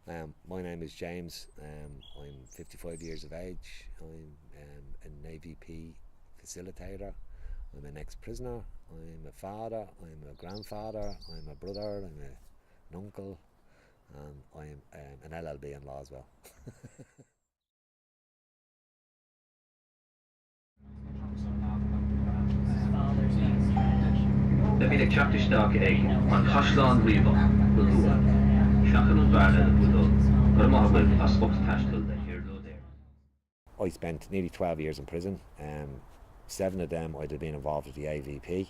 My name is James. I'm 55 years of age. I'm an AVP facilitator. I'm an ex-prisoner. I'm a father. I'm a grandfather. I'm a brother. An uncle. And I'm an LLB in law as well. Le bhí ag teachtasteach an Chaisleán Riomh go luath. Seachas an bhfearna na bhfuil gur maith bhfuil as focht taistil de hir lo there. I spent nearly 12 years in prison. 7 of them I'd have been involved with the AVP.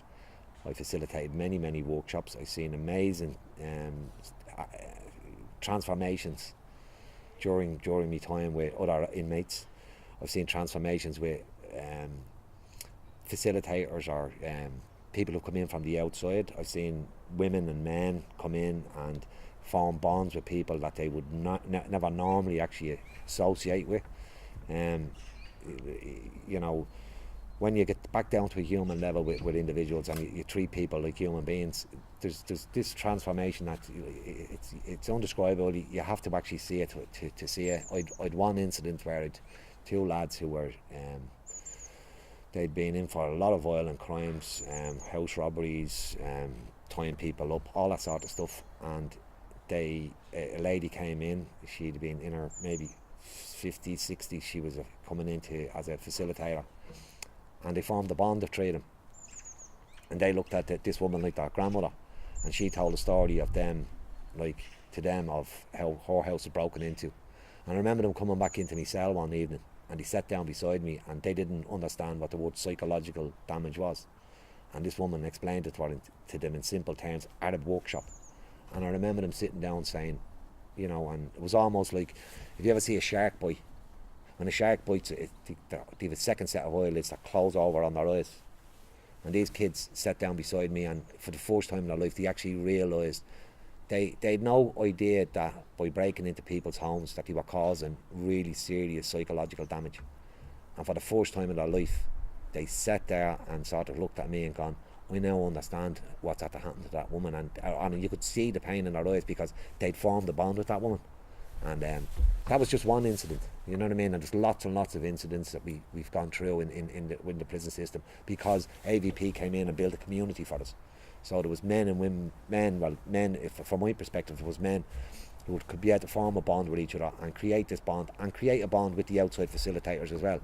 I facilitated many workshops. I've seen amazing uh, transformations during my time with other inmates. I've seen transformations with um, facilitators or people who come in from the outside. I've seen women and men come in and form bonds with people that they would never normally actually associate with. Um, you know, when you get back down to a human level with individuals and you treat people like human beings, there's this transformation that it's indescribable. You have to actually see it to see it. I'd one incident where I'd 2 lads who were they'd been in for a lot of violent crimes, house robberies, tying people up, all that sort of stuff. And a lady came in. She'd been in her maybe 50s, 60s. She was coming into as a facilitator, and they formed a bond of 3 of them. And they looked at this woman like their grandmother, and she told a story of them, like to them, of how her house was broken into. And I remember them coming back into my cell one evening, and they sat down beside me, and they didn't understand what the word psychological damage was. And this woman explained it to them in simple terms at a workshop. And I remember them sitting down saying, you know, and it was almost like, if you ever see a shark bite, when a shark bites, they have a second set of eyelids that close over on their eyes. And these kids sat down beside me, and for the first time in their life, they actually realised they had no idea that by breaking into people's homes that they were causing really serious psychological damage. And for the first time in their life, they sat there and sort of looked at me and gone, I now understand what's had to happen to that woman. And you could see the pain in their eyes because they'd formed a bond with that woman. And that was just one incident, you know what I mean? And there's lots and lots of incidents that we've gone through in the prison system because AVP came in and built a community for us. So there was men and women, from my perspective, it was men who could be able to form a bond with each other and create this bond and create a bond with the outside facilitators as well.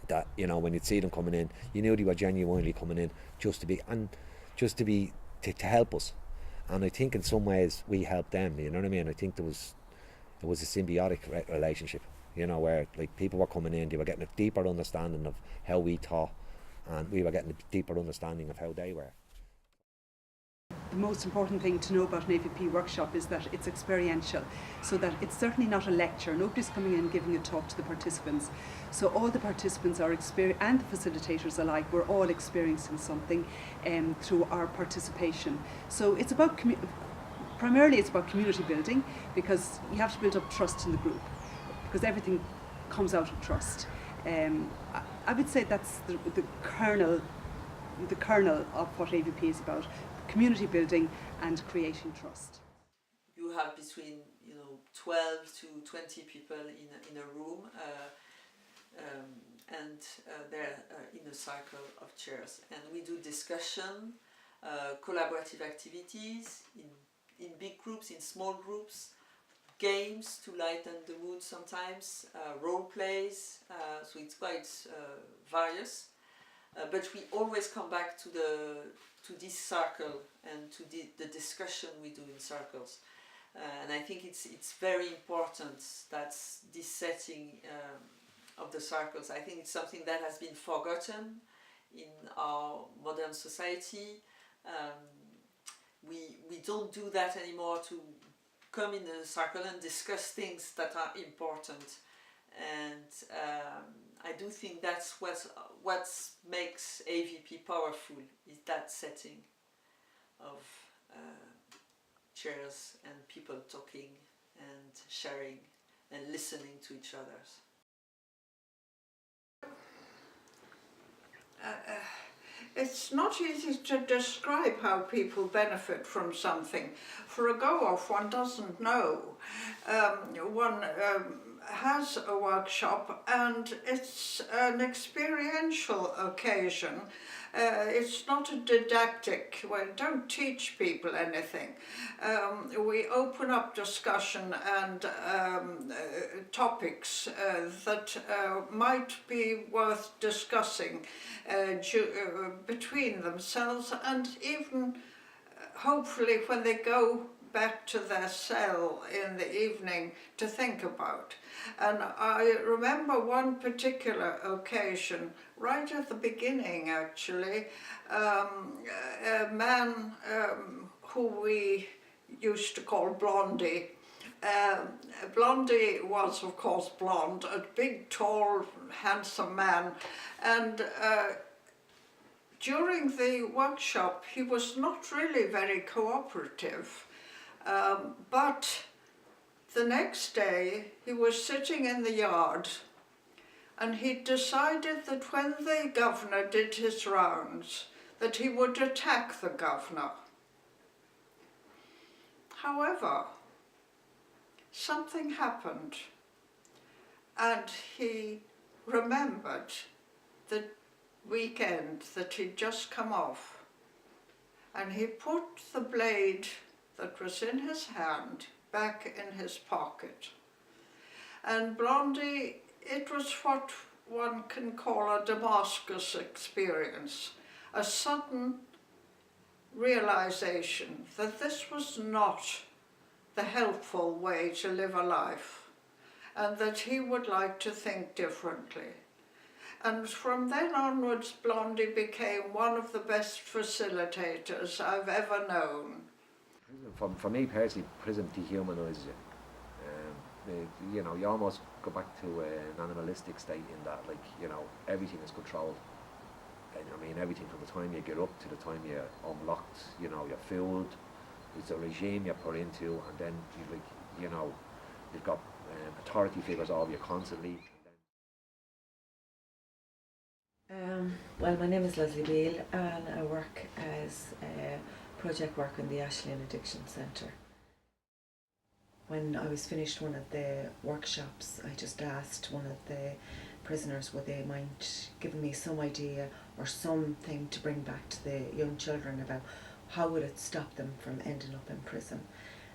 That, you know, when you'd see them coming in, you knew they were genuinely coming in just to help us. And I think in some ways we helped them, you know what I mean? I think it was a symbiotic relationship, you know, where like people were coming in, they were getting a deeper understanding of how we thought, and we were getting a deeper understanding of how they were. The most important thing to know about an AVP workshop is that it's experiential, so that it's certainly not a lecture. Nobody's coming in and giving a talk to the participants. So all the participants are and the facilitators alike, we're all experiencing something through our participation. So it's about primarily it's about community building, because you have to build up trust in the group, because everything comes out of trust. I would say that's the kernel of what AVP is about: community building and creating trust. You have between 12 to 20 people in a room, and they're in a cycle of chairs, and we do discussion, collaborative activities in big groups, in small groups, games to lighten the mood sometimes, role plays, so it's quite various. But we always come back to this circle and to the discussion we do in circles. And I think it's very important that this setting of the circles, I think it's something that has been forgotten in our modern society. We don't do that anymore, to come in a circle and discuss things that are important. And I do think that's what makes AVP powerful, is that setting of chairs and people talking and sharing and listening to each other. it's not easy to describe how people benefit from something. For a go-off, one doesn't know. One has a workshop and it's an experiential occasion. It's not a didactic, we don't teach people anything. We open up discussion and topics that might be worth discussing between themselves, and even hopefully when they go back to their cell in the evening to think about. And I remember one particular occasion, right at the beginning actually, a man who we used to call Blondie. Blondie was of course blonde, a big, tall, handsome man, and during the workshop he was not really very cooperative, but the next day he was sitting in the yard and he decided that when the governor did his rounds that he would attack the governor. However, something happened and he remembered the weekend that he'd just come off, and he put the blade that was in his hand back in his pocket. And Blondie, it was what one can call a Damascus experience, a sudden realization that this was not the helpful way to live a life, and that he would like to think differently. And from then onwards, Blondie became one of the best facilitators I've ever known. For me personally, prison dehumanises you. You know, you almost go back to an animalistic state in that, like, you know, everything is controlled. And, I mean, everything from the time you get up to the time you're unlocked, you know, you're fooled. It's a regime you're put into, and then, you know, you've got authority figures over you constantly. Well, my name is Leslie Beale and I work as a project worker in the Ashland Addiction Centre. When I was finished one of the workshops, I just asked one of the prisoners would they mind giving me some idea or something to bring back to the young children about how would it stop them from ending up in prison.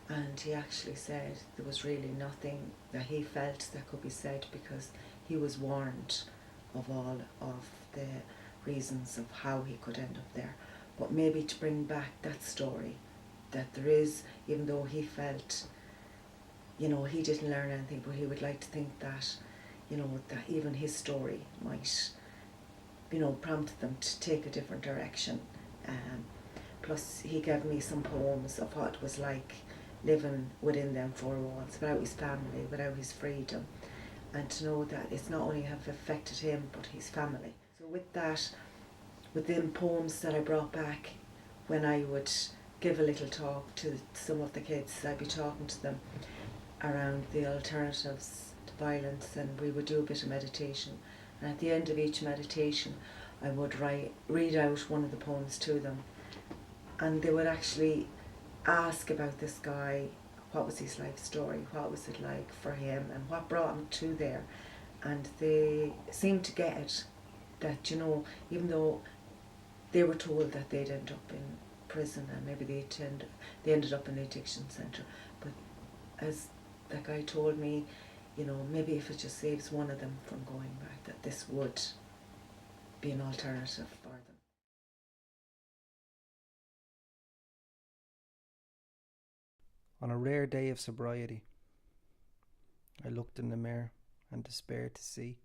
And he actually said there was really nothing that he felt that could be said, because he was warned of all of the reasons of how he could end up there. But maybe to bring back that story, that there is, even though he felt, you know, he didn't learn anything, but he would like to think that, you know, that even his story might, you know, prompt them to take a different direction. Plus he gave me some poems of what it was like living within them four walls, without his family, without his freedom, and to know that it's not only have affected him but his family. So with that, with the poems that I brought back, when I would give a little talk to some of the kids, I'd be talking to them around the alternatives to violence, and we would do a bit of meditation, and at the end of each meditation I would read out one of the poems to them, and they would actually ask about this guy, what was his life story, what was it like for him, and what brought him to there. And they seemed to get it, that, you know, even though they were told that they'd end up in prison and maybe they ended up in the addiction centre, but as that guy told me, you know, maybe if it just saves one of them from going back, that this would be an alternative for them. On a rare day of sobriety, I looked in the mirror and despaired to see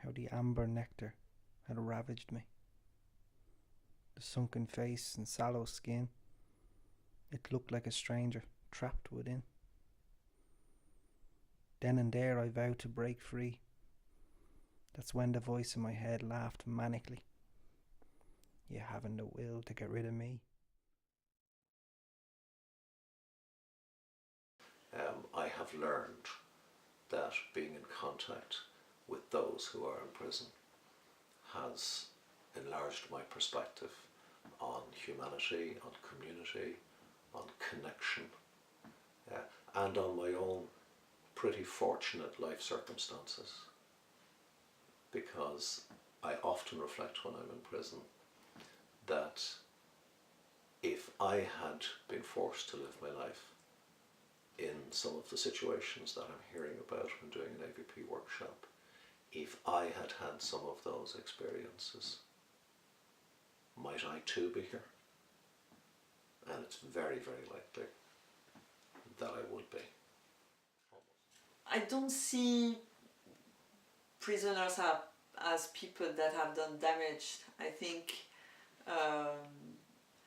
how the amber nectar had ravaged me. The sunken face and sallow skin, it looked like a stranger trapped within. Then and there I vowed to break free. That's when the voice in my head laughed manically. You haven't the will to get rid of me. I have learned that being in contact with those who are in prison has enlarged my perspective on humanity, on community, on connection, and on my own pretty fortunate life circumstances. Because I often reflect when I'm in prison that if I had been forced to live my life in some of the situations that I'm hearing about when doing an AVP workshop, if I had had some of those experiences, might I too be here? And it's very, very likely that I would be. I don't see prisoners as people that have done damage. I think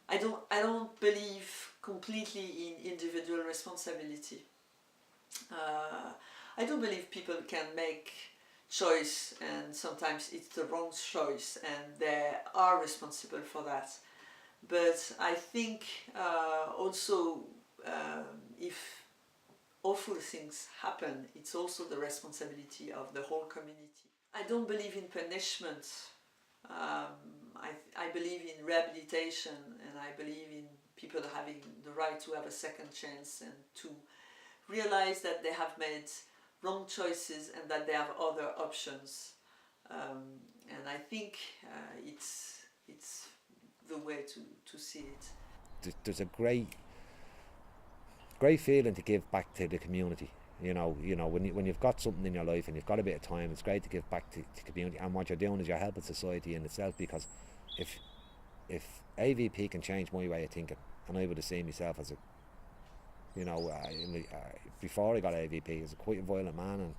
I don't believe completely in individual responsibility. I do believe people can make choice, and sometimes it's the wrong choice, and they are responsible for that. But I think also if awful things happen, it's also the responsibility of the whole community. I don't believe in punishment. I believe in rehabilitation, and I believe in people having the right to have a second chance and to realize that they have made wrong choices and that they have other options. And I think it's the way to see it. There's a great feeling to give back to the community. You know, when you've got something in your life and you've got a bit of time, it's great to give back to the community. And what you're doing is you're helping society in itself, because if AVP can change my way of thinking, and I would have seen myself as a, before I got AVP, as quite a violent man,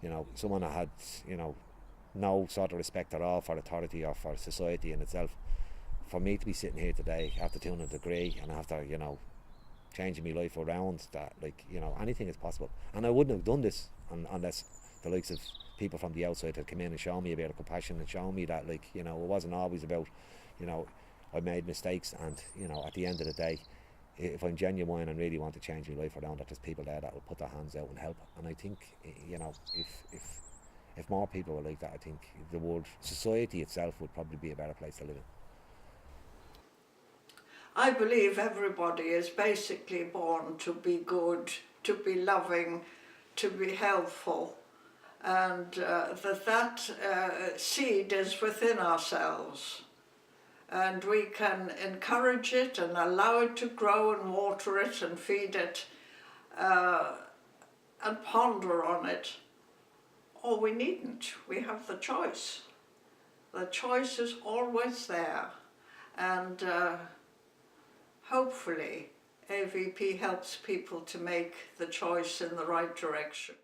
and someone that had no sort of respect at all for authority or for society in itself. For me to be sitting here today after doing a degree and after changing my life around that, anything is possible. And I wouldn't have done this unless the likes of people from the outside had come in and shown me a bit of compassion and shown me that, it wasn't always about, I made mistakes, and, at the end of the day, if I'm genuine and really want to change my life around, that there's people there that will put their hands out and help. And I think, if more people were like that, I think the world, society itself would probably be a better place to live in. I believe everybody is basically born to be good, to be loving, to be helpful, and that seed is within ourselves, and we can encourage it and allow it to grow and water it and feed it and ponder on it. Or we needn't. We have the choice. The choice is always there, and hopefully AVP helps people to make the choice in the right direction.